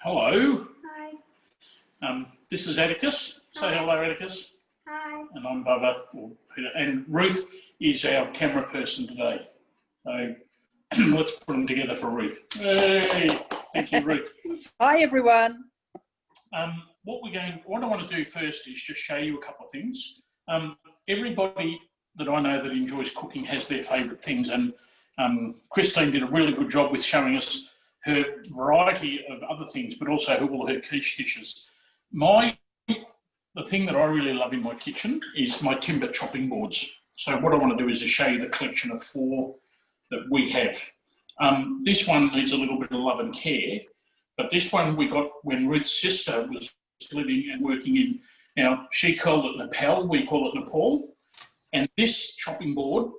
Hello. Hi. This is Atticus. Say hello, Atticus. Hi. And I'm Bubba, or Peter. And Ruth is our camera person today. So let's put them together for Ruth. Hey, thank you, Ruth. Hi, everyone. What I want to do first is just show you a couple of things. Everybody that I know that enjoys cooking has their favourite things, and Christine did a really good job with showing us her variety of other things, but also all her quiche dishes. The thing that I really love in my kitchen is my timber chopping boards. So what I want to do is to show you the collection of 4 that we have. This one needs a little bit of love and care, but this one we got when Ruth's sister was living and working in, now she called it Nepal, we call it Nepal, and this chopping board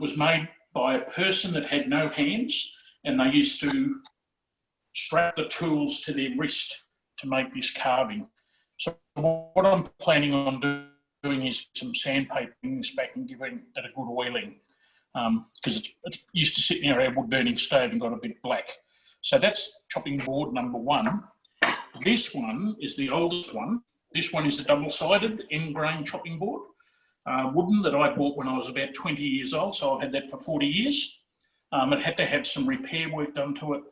was made by a person that had no hands, and they used to strap the tools to their wrist to make this carving. So what I'm planning on doing is some sandpapering this back and giving it a good oiling, because it used to sit near our wood burning stove and got a bit black. So that's chopping board number 1. This one is the oldest one. This one is a double-sided end grain chopping board, wooden, that I bought when I was about 20 years old, so I've had that for 40 years. It had to have some repair work done to it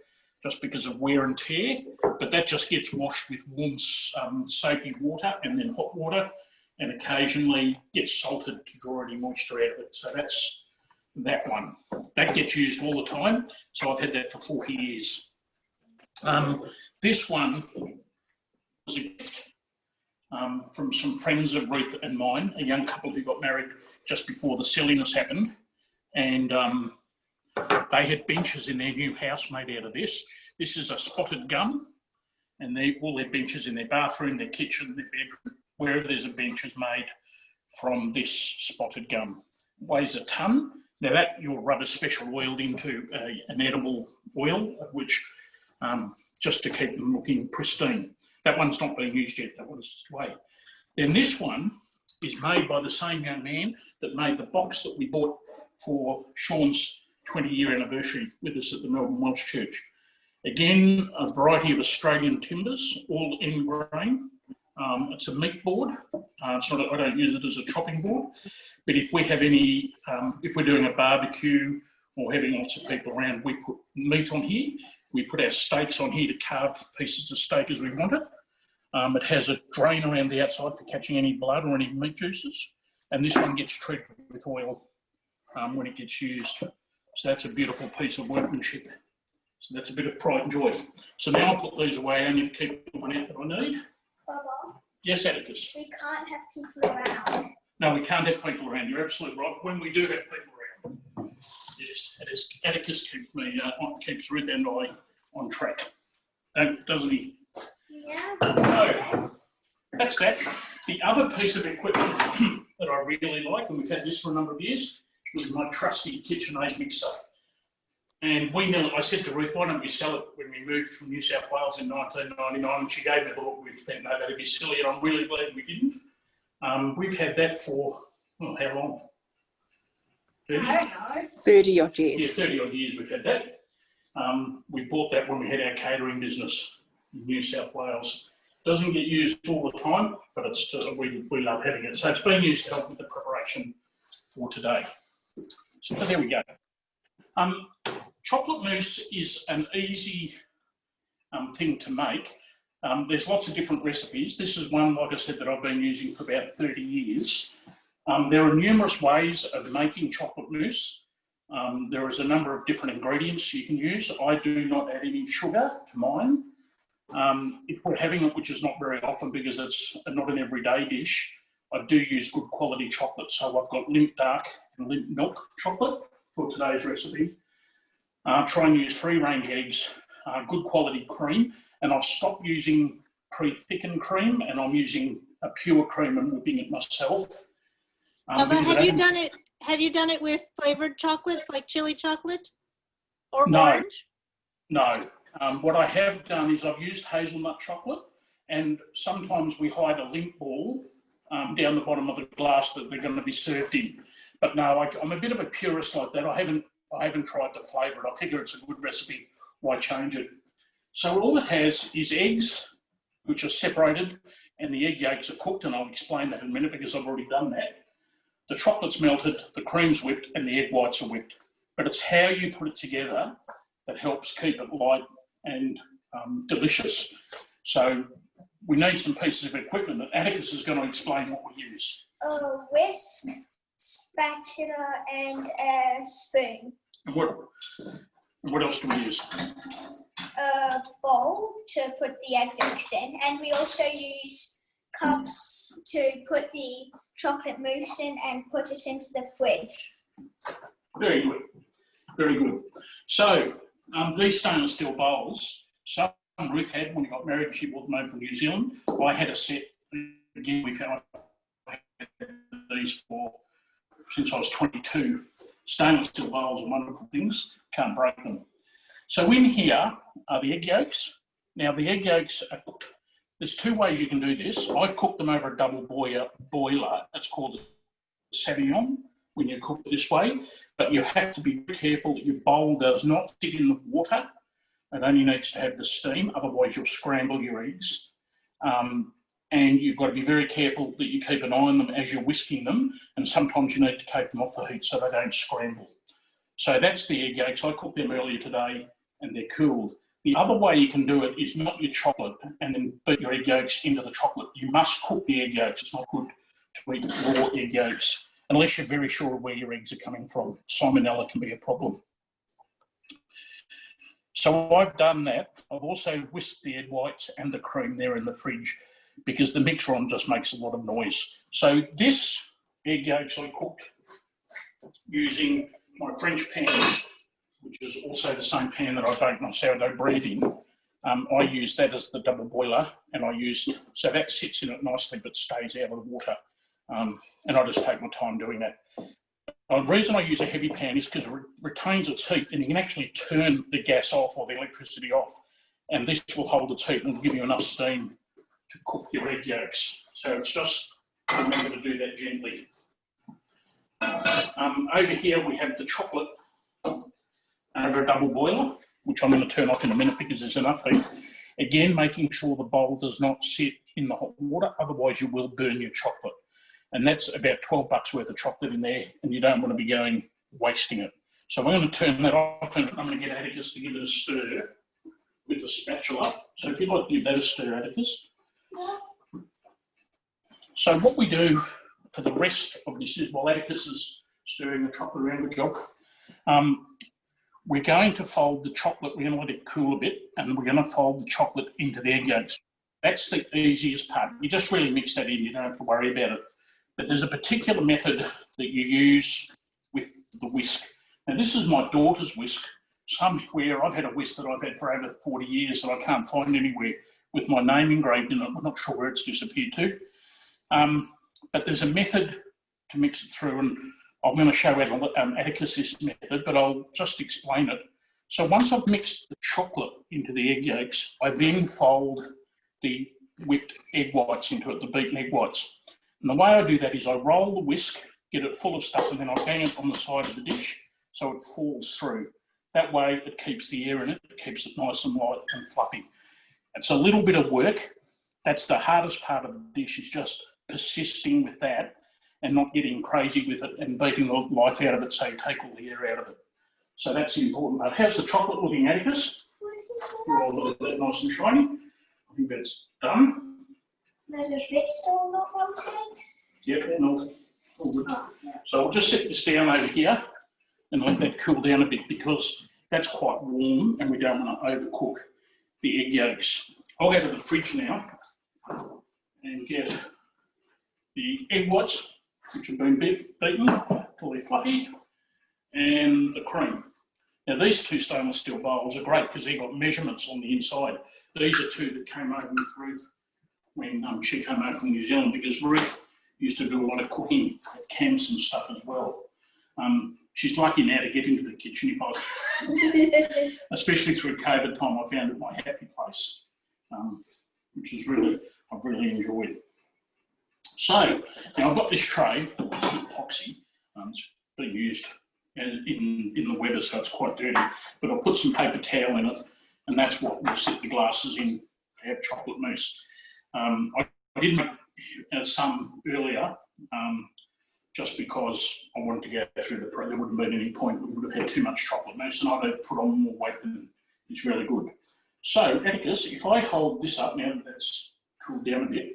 just because of wear and tear, but that just gets washed with warm soapy water and then hot water, and occasionally gets salted to draw any moisture out of it. So that's that one. That gets used all the time, so I've had that for 40 years. This one was a gift from some friends of Ruth and mine, a young couple who got married just before the silliness happened, and they had benches in their new house made out of this. This is a spotted gum, and all their benches in their bathroom, their kitchen, their bedroom, wherever there's a bench is made from this spotted gum. It weighs a tonne. Now that you'll rub a special oil into an edible oil, which just to keep them looking pristine. That one's not being used yet, that one's just away. Then this one is made by the same young man that made the box that we bought for Sean's 20-year anniversary with us at the Melbourne Welsh Church. Again, a variety of Australian timbers, all end grain. It's a meat board. I don't use it as a chopping board, but if we have any, if we're doing a barbecue or having lots of people around, we put meat on here. We put our steaks on here to carve pieces of steak as we want it. It has a drain around the outside for catching any blood or any meat juices, and this one gets treated with oil when it gets used. So that's a beautiful piece of workmanship. So that's a bit of pride and joy. So now I'll put these away only to keep the one out that I need. Bubba, Yes, Atticus? we can't have people around. No, we can't have people around. You're absolutely right. When we do have people around, yes, Atticus keeps Ruth and I on track. Doesn't he? Yeah. So that's that. The other piece of equipment that I really like, and we've had this for a number of years, was my trusty Kitchenaid Mixer. And I said to Ruth, why don't we sell it when we moved from New South Wales in 1999? And she gave me the look. We think, no, that'd be silly, and I'm really glad we didn't. We've had that for, well, how long? 30? I don't know. 30 odd years. Yeah, 30 odd years we've had that. We bought that when we had our catering business in New South Wales. Doesn't get used all the time, but it's we love having it. So it's being used to help with the preparation for today. So there we go. Chocolate mousse is an easy thing to make. There's lots of different recipes. This is one, like I said, that I've been using for about 30 years. There are numerous ways of making chocolate mousse. There is a number of different ingredients you can use. I do not add any sugar to mine. If we're having it, which is not very often because it's not an everyday dish, I do use good quality chocolate. So I've got Lindt dark and Lindt milk chocolate for today's recipe. Try and use free-range eggs, good quality cream, and I've stopped using pre-thickened cream, and I'm using a pure cream and whipping it myself. Bubba, have you done it with flavored chocolates like chili chocolate or No. orange? No. What I have done is I've used hazelnut chocolate, and sometimes we hide a Lindt ball down the bottom of the glass that they're going to be served in. But no, I'm a bit of a purist like that. I haven't tried to flavour it. I figure it's a good recipe. Why change it? So all it has is eggs, which are separated, and the egg yolks are cooked, and I'll explain that in a minute because I've already done that. The chocolate's melted, the cream's whipped, and the egg whites are whipped. But it's how you put it together that helps keep it light and delicious. So we need some pieces of equipment that Atticus is going to explain what we use. A whisk, spatula, and a spoon. And what else do we use? A bowl to put the egg mix in, and we also use cups to put the chocolate mousse in and put it into the fridge. Very good, very good. So these stainless steel bowls, some Ruth had when we got married, she brought them over from New Zealand. I had a set, again, we've had these for since I was 22. Stainless steel bowls are wonderful things, can't break them. So in here are the egg yolks. Now the egg yolks are cooked. There's two ways you can do this. I've cooked them over a double boiler. It's called a sabayon when you cook it this way. But you have to be careful that your bowl does not sit in the water. It only needs to have the steam, otherwise you'll scramble your eggs. And you've got to be very careful that you keep an eye on them as you're whisking them, and sometimes you need to take them off the heat so they don't scramble. So that's the egg yolks. I cooked them earlier today and they're cooled. The other way you can do it is melt your chocolate and then beat your egg yolks into the chocolate. You must cook the egg yolks. It's not good to eat raw egg yolks unless you're very sure of where your eggs are coming from. Salmonella can be a problem. So I've done that. I've also whisked the egg whites and the cream there in the fridge because the mixer on just makes a lot of noise. So this egg yolks I cooked using my French pan, which is also the same pan that I bake my sourdough bread in. I use that as the double boiler, and so that sits in it nicely but stays out of the water. And I just take my time doing that. The reason I use a heavy pan is because it retains its heat, and you can actually turn the gas off or the electricity off, and this will hold its heat and give you enough steam to cook your egg yolks. So it's just remember to do that gently. Over here we have the chocolate over a double boiler, which I'm going to turn off in a minute because there's enough heat. Again, making sure the bowl does not sit in the hot water, otherwise you will burn your chocolate. And that's about $12 worth of chocolate in there, and you don't want to be wasting it. So I'm going to turn that off, and I'm going to get Atticus to give it a stir with the spatula. So if you'd like to give that a stir, Atticus. So what we do for the rest of this is, while Atticus is stirring the chocolate around the jog, we're going to fold the chocolate, we're going to let it cool a bit, and we're going to fold the chocolate into the egg yolks. That's the easiest part. You just really mix that in, you don't have to worry about it. But there's a particular method that you use with the whisk. Now this is my daughter's whisk. Somewhere, I've had a whisk that I've had for over 40 years that I can't find anywhere with my name engraved in it. I'm not sure where it's disappeared to. But there's a method to mix it through, and I'm going to show Atticus this method, but I'll just explain it. So once I've mixed the chocolate into the egg yolks, I then fold the whipped egg whites into it, the beaten egg whites. And the way I do that is I roll the whisk, get it full of stuff, and then I bang it on the side of the dish so it falls through. That way it keeps the air in it, it keeps it nice and light and fluffy. It's a little bit of work. That's the hardest part of the dish, is just persisting with that and not getting crazy with it and beating the life out of it so you take all the air out of it. So that's the important part. How's the chocolate looking, Atticus? Roll it nice and shiny. I think that's done. There's a bit still not melted. Yep, melted. All good. Oh, yeah. So I'll just set this down over here and let that cool down a bit because that's quite warm and we don't want to overcook the egg yolks. I'll go to the fridge now and get the egg whites, which have been beaten till they're fluffy, and the cream. Now these two stainless steel bowls are great because they've got measurements on the inside. These are two that came over with Ruth when she came over from New Zealand, because Ruth used to do a lot of cooking at camps and stuff as well. She's lucky now to get into the kitchen, especially through COVID time. I found it my happy place, which is I've really enjoyed. So now I've got this tray, epoxy. It's been used in the weather, so it's quite dirty. But I'll put some paper towel in it and that's what we'll sit the glasses in to have chocolate mousse. I did make some earlier, just because I wanted to go through the there wouldn't have been any point. We would have had too much chocolate mousse, and I'd have put on more weight than is really good. So, Atticus, if I hold this up now that that's cooled down a bit,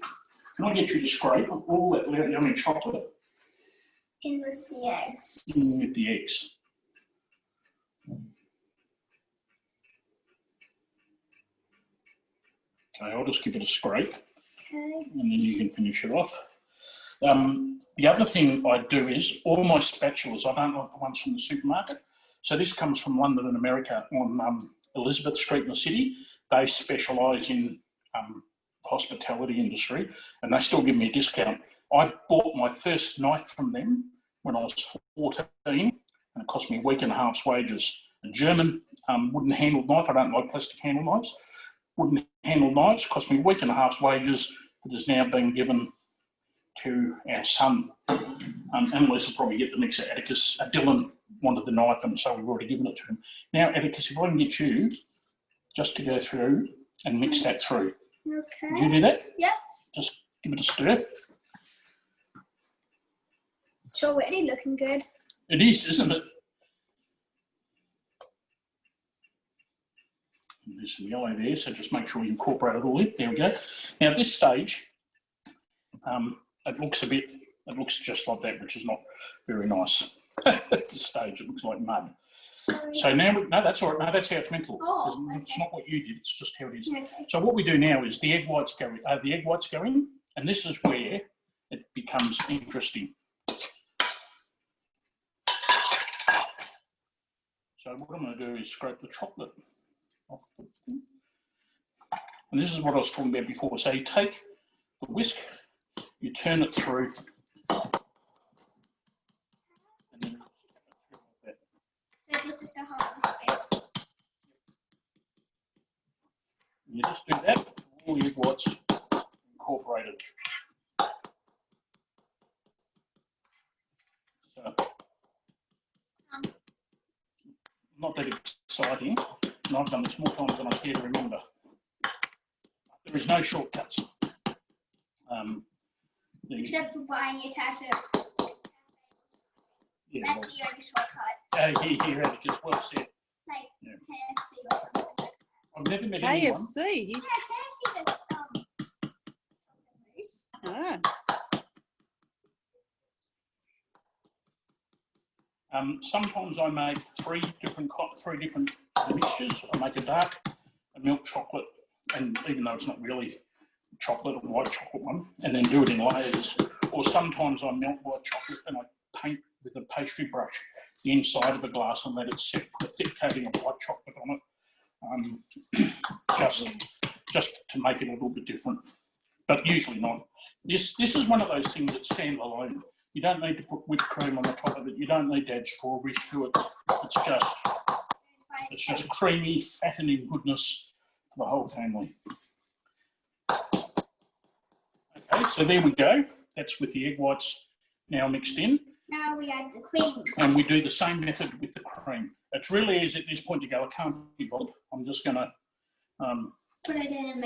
can I get you to scrape all that yummy chocolate In with the eggs. in with the eggs? Okay, I'll just give it a scrape. Okay. And then you can finish it off. The other thing I do is all my spatulas, I don't like the ones from the supermarket. So this comes from London and America on Elizabeth Street in the city. They specialise in hospitality industry, and they still give me a discount. I bought my first knife from them when I was 14, and it cost me a week and a half's wages. A German wooden handled knife. I don't like plastic handled knives. Wooden handled knives cost me a week and a half's wages that is now being given to our son. Annalise will probably get the mixer. Atticus, Dylan wanted the knife, and so we've already given it to him. Now, Atticus, if I can get you just to go through and mix that through. Okay. Did you do that? Yep. Just give it a stir. It's already looking good. It is, isn't it? And there's some yellow there, so just make sure you incorporate it all in. There we go. Now, at this stage, it looks just like that, which is not very nice. At this stage, it looks like mud. Sorry. So now, no, that's all right. No, that's how it's meant to look. Oh, It's okay. not what you did. It's just how it is. Okay. So what we do now is the egg whites go in, and this is where it becomes interesting. So what I'm going to do is scrape the chocolate off the thing. And this is what I was talking about before. So you take the whisk, you turn it through, and then like that. So this is the whole. And you just do that, all the egg whites incorporated. So, not that exciting, and I've done this more times than I care to remember. There is no shortcuts. Except for buying your tattoo. Yeah, That's well, the only shortcut. here, Atticus, well said. Like Yeah. KFC or something. I've never met anyone. KFC. Yeah, KFC that's mousse. Ah, Sometimes I make three different mixtures. I make a dark, a milk chocolate, and even though it's not really chocolate, a white chocolate one, and then do it in layers. Or sometimes I melt white chocolate and I paint with a pastry brush the inside of a glass and let it set, put a thick coating of white chocolate on it, just to make it a little bit different. But usually not. This is one of those things that stand alone. You don't need to put whipped cream on the top of it. You don't need to add strawberries to it. It's just creamy, fattening goodness for the whole family. Okay, so there we go. That's with the egg whites now mixed in. Now we add the cream. And we do the same method with the cream. It's really easy at this point to go, I can't be bothered. I'm just going to... Put it in and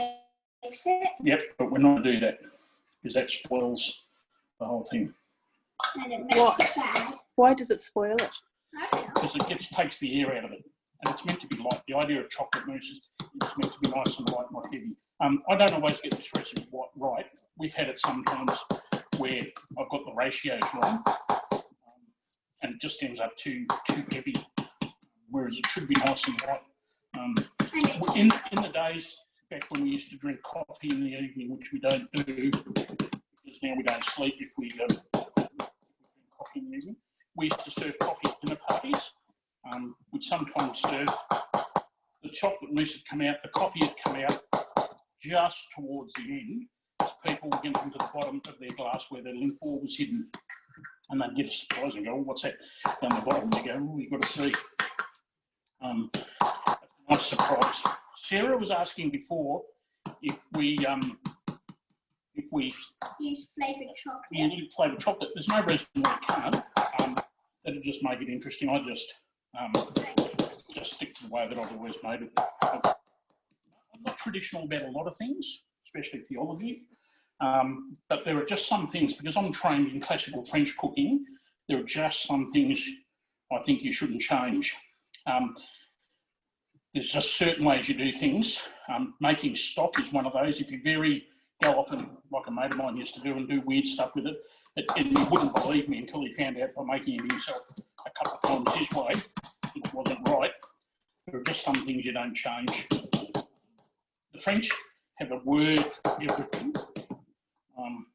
mix it. Yep, but we're not going to do that because that spoils the whole thing. And it makes it bad. why does it spoil it? I don't know. Because it takes the air out of it. And it's meant to be light. The idea of chocolate mousse is it's meant to be nice and light, not heavy. I don't always get this recipe right. We've had it sometimes where I've got the ratios wrong, and it just ends up too heavy, whereas it should be nice and light. In the days back when we used to drink coffee in the evening, which we don't do, because now we don't sleep if we drink coffee in the evening, we used to serve coffee at dinner parties. We'd sometimes serve the chocolate mousse had come out, the coffee had come out just towards the end, as people were getting to the bottom of their glass where their Lindt ball was hidden. And they'd get a surprise and go, oh, what's that down the bottom? And they go, oh, you've got to see. That's a nice surprise. Sarah was asking before if we Use flavoured chocolate. use flavoured chocolate. There's no reason why we can't. That'll just make it interesting. I just stick to the way that I've always made it. not traditional about a lot of things, especially theology. But there are just some things, because I'm trained in classical French cooking, there are just some things I think you shouldn't change. There's just certain ways you do things. Making stock is one of those. If you go off and, like a mate of mine used to do, and do weird stuff with it, and he wouldn't believe me until he found out by making it himself a couple of times his way, it wasn't right. There are just some things you don't change. The French have a word for everything.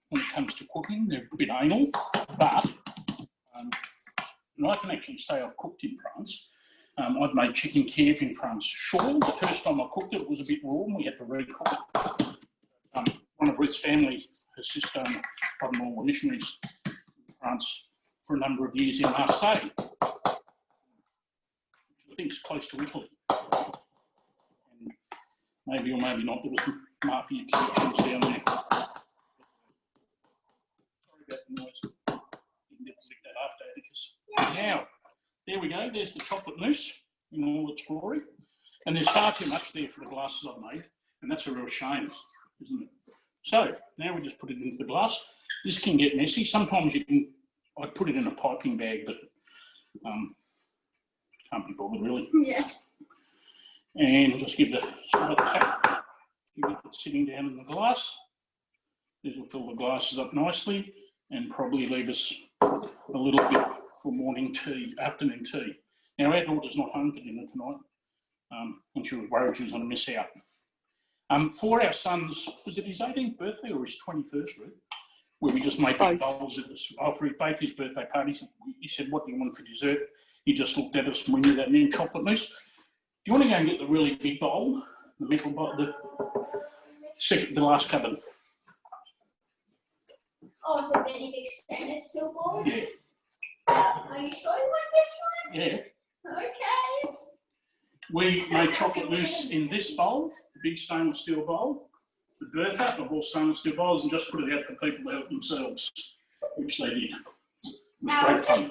When it comes to cooking, they're a bit anal, but and I can actually say I've cooked in France. I've made chicken Kiev in France. Sure, the first time I cooked it, it was a bit raw and we had to recook it. One of Ruth's family, her sister, and brother-in-law were missionaries in France for a number of years in Marseille, which I think is close to Italy. And maybe or maybe not, there was some mafia connections down there. Sorry about the noise. You can get that after, Atticus. Now, there we go. There's the chocolate mousse in all its glory. And there's far too much there for the glasses I've made, and that's a real shame, isn't it? So now we just put it into the glass. This can get messy. Sometimes I put it in a piping bag, but can't be bothered really. Yeah. And just give the slight tap. You get it sitting down in the glass. This will fill the glasses up nicely and probably leave us a little bit for morning tea, afternoon tea. Now our daughter's not home for dinner tonight, and she was worried she was going to miss out. For our son's, was it his 18th birthday or his 21st, Ruth? Where we just made big bowls for both his birthday parties. He said, "What do you want for dessert?" He just looked at us and we knew that meant chocolate mousse. Do you want to go and get the really big bowl, the metal bowl, the last cupboard? Oh, the really big stainless steel bowl? Yeah. Are you sure you want this one? Yeah. Okay. We made chocolate mousse in this bowl, the big stainless steel bowl, the Bertha of all stainless steel bowls, and just put it out for people to help themselves, which they did. It was great fun.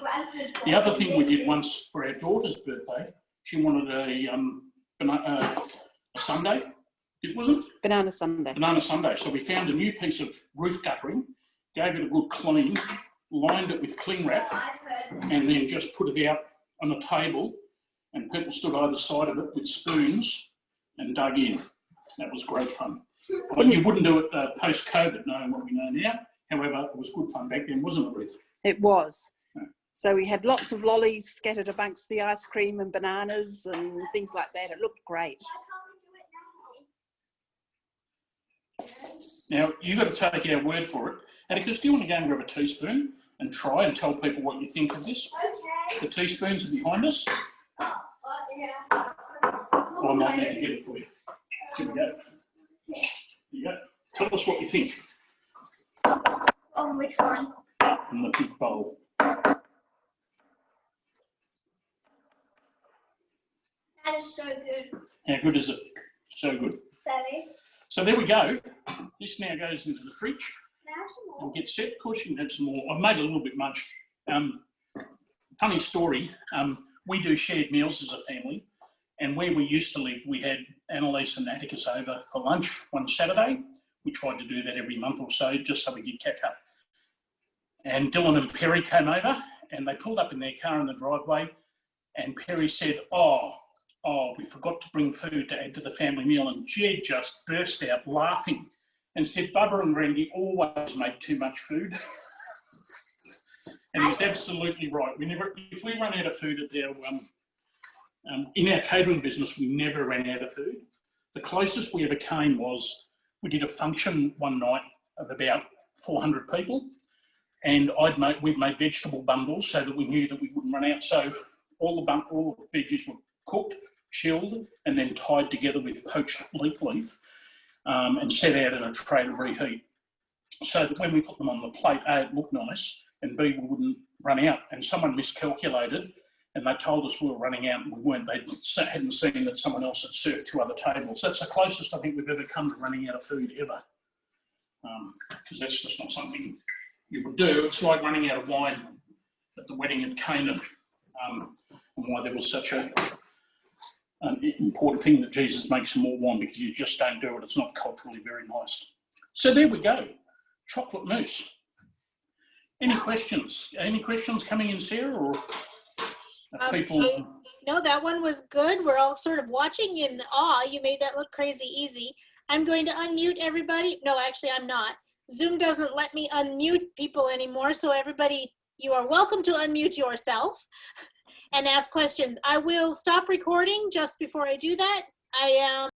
The other thing we did once for our daughter's birthday, she wanted a sundae, it wasn't? Banana sundae. Banana sundae. So we found a new piece of roof guttering, gave it a good clean, lined it with cling wrap, and then just put it out on a table, and people stood either side of it with spoons and dug in. That was great fun. But you wouldn't do it post-COVID, knowing what we know now. However, it was good fun back then, wasn't it, Ruth? It was. Yeah. So we had lots of lollies scattered amongst the ice cream and bananas and things like that. It looked great. Now, you've got to take our word for it. Atticus, do you want to go and grab a teaspoon and try and tell people what you think of this? Okay. The teaspoons are behind us. Oh, yeah. I might need to get it for you. Here we go. There you go. Tell us what you think. Oh, which one? From the big bowl. That is so good. How good is it? So good. Very. So there we go. This now goes into the fridge Now some more. and gets set. Of course, you can have some more. I've made a little bit much. Funny story. We do shared meals as a family, and where we used to live, we had Annalise and Atticus over for lunch one Saturday. We tried to do that every month or so, just so we could catch up. And Dylan and Perry came over, and they pulled up in their car in the driveway, and Perry said, oh, we forgot to bring food to add to the family meal. And Jed just burst out laughing and said, Bubba and Randy always make too much food. And he's absolutely right. If we run out of food at our, in our catering business, we never ran out of food. The closest we ever came was, we did a function one night of about 400 people, and we'd made vegetable bundles so that we knew that we wouldn't run out. So all the veggies were cooked, chilled, and then tied together with poached leaf and set out in a tray to reheat, so that when we put them on the plate, A, it looked nice, and B, we wouldn't run out. And someone miscalculated, and they told us we were running out, and we weren't. They hadn't seen that someone else had served 2 other tables. That's the closest I think we've ever come to running out of food ever, because that's just not something you would do. It's like running out of wine at the wedding at Canaan, and why there was such a important thing that Jesus makes some more wine, because you just don't do it. It's not culturally very nice. So there we go. Chocolate mousse. Any questions? Any questions coming in, Sarah, or people? No, that one was good. We're all sort of watching in awe. You made that look crazy easy. I'm going to unmute everybody. No, actually, I'm not. Zoom doesn't let me unmute people anymore. So everybody, you are welcome to unmute yourself and ask questions. I will stop recording just before I do that. I am